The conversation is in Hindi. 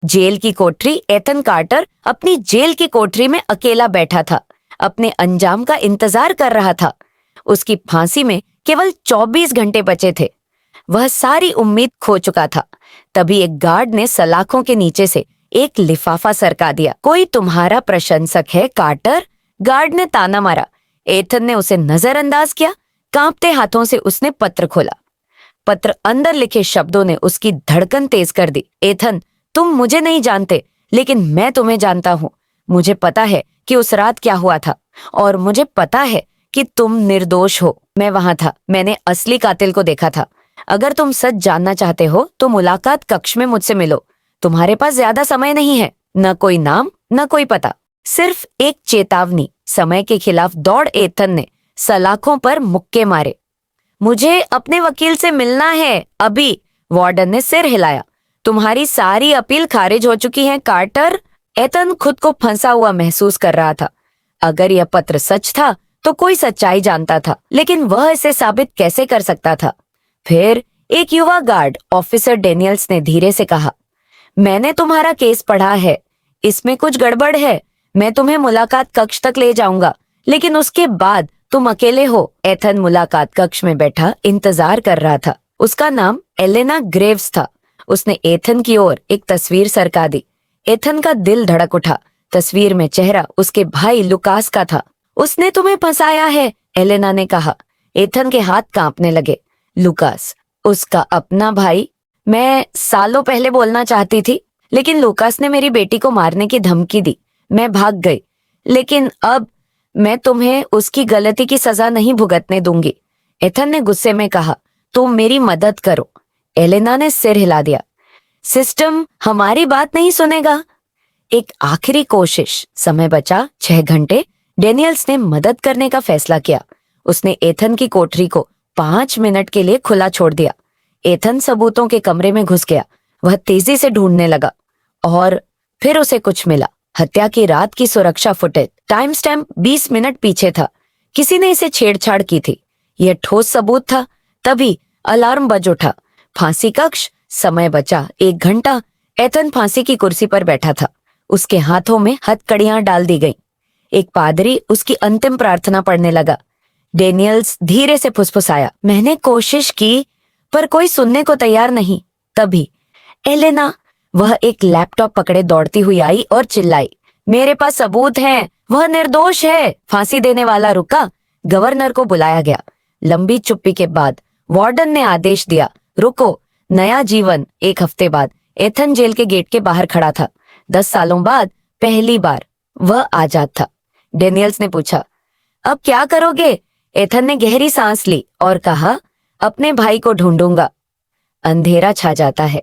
जेल की कोठरी। एथन कार्टर अपनी जेल की कोठरी में अकेला बैठा था, अपने अंजाम का इंतजार कर रहा था। उसकी फांसी में केवल 24 घंटे बचे थे। वह सारी उम्मीद खो चुका था। तभी एक गार्ड ने सलाखों के नीचे से एक लिफाफा सरका दिया। कोई तुम्हारा प्रशंसक है कार्टर? गार्ड ने ताना मारा। एथन ने उसे नजरअंदाज किया। कांपते हाथों से उसने पत्र खोला। पत्र अंदर लिखे शब्दों ने उसकी धड़कन तेज कर दी। एथन, तुम मुझे नहीं जानते, लेकिन मैं तुम्हें जानता हूँ। मुझे पता है कि उस रात क्या हुआ था, और मुझे पता है कि तुम निर्दोष हो। मैं वहां था, मैंने असली कातिल को देखा था। अगर तुम सच जानना चाहते हो तो मुलाकात कक्ष में मुझसे मिलो। तुम्हारे पास ज्यादा समय नहीं है, न कोई नाम न कोई पता, सिर्फ एक चेतावनी। समय के खिलाफ दौड़ एथन ने सलाखों पर मुक्के मारे। मुझे अपने वकील से मिलना है अभी। वार्डन ने सिर हिलाया। तुम्हारी सारी अपील खारिज हो चुकी है कार्टर। एथन खुद को फंसा हुआ महसूस कर रहा था। अगर यह पत्र सच था तो कोई सच्चाई जानता था, लेकिन वह इसे साबित कैसे कर सकता था? फिर एक युवा गार्ड ऑफिसर डेनियल्स ने धीरे से कहा, मैंने तुम्हारा केस पढ़ा है, इसमें कुछ गड़बड़ है। मैं तुम्हें मुलाकात कक्ष तक ले जाऊंगा, लेकिन उसके बाद तुम अकेले हो। एथन मुलाकात कक्ष में बैठा इंतजार कर रहा था। उसका नाम एलेना ग्रेव्स था। उसने एथन की ओर एक तस्वीर सरका दी। एथन का दिल धड़क उठा। तस्वीर में चेहरा उसके भाई लुकास का था। उसने तुम्हें फंसाया है, एलेना ने कहा। एथन के हाथ कांपने लगे। लुकास, उसका अपना भाई? मैं सालों पहले बोलना चाहती थी, लेकिन लुकास ने मेरी बेटी को मारने की धमकी दी। मैं भाग गई, लेकिन अब मैं तुम्हें उसकी गलती की सजा नहीं भुगतने दूंगी। एथन ने गुस्से में कहा, तुम मेरी मदद करो। एलेना ने सिर हिला दिया। सिस्टम हमारी बात नहीं सुनेगा। एक आखिरी कोशिश। समय बचा 6 घंटे। डेनियल्स ने मदद करने का फैसला किया। उसने एथन की कोठरी को 5 मिनट के लिए खुला छोड़ दिया। एथन सबूतों के कमरे में घुस गया। वह तेजी से ढूंढने लगा, और फिर उसे कुछ मिला। हत्या की रात की सुरक्षा फुटेज। टाइम स्टैम्प 20 मिनट पीछे था। किसी ने इसे छेड़छाड़ की थी। यह ठोस सबूत था। तभी अलार्म बज उठा। फांसी कक्ष। समय बचा 1 घंटा। एथन फांसी की कुर्सी पर बैठा था। उसके हाथों में हथकड़ियां डाल दी गईं। एक पादरी उसकी अंतिम प्रार्थना पढ़ने लगा। डेनियल्स धीरे से फुसफुसाया, मैंने कोशिश की, पर कोई सुनने को तैयार नहीं। तभी एलेना, वह एक लैपटॉप पकड़े दौड़ती हुई आई और चिल्लाई, मेरे पास सबूत हैं, वह निर्दोष है। फांसी देने वाला रुका। गवर्नर को बुलाया गया। लंबी चुप्पी के बाद वार्डन ने आदेश दिया, रुको। नया जीवन। 1 हफ्ते बाद एथन जेल के गेट के बाहर खड़ा था। 10 सालों बाद पहली बार वह आजाद था। डेनियल्स ने पूछा, अब क्या करोगे? एथन ने गहरी सांस ली और कहा, अपने भाई को ढूंढूंगा। अंधेरा छा जाता है।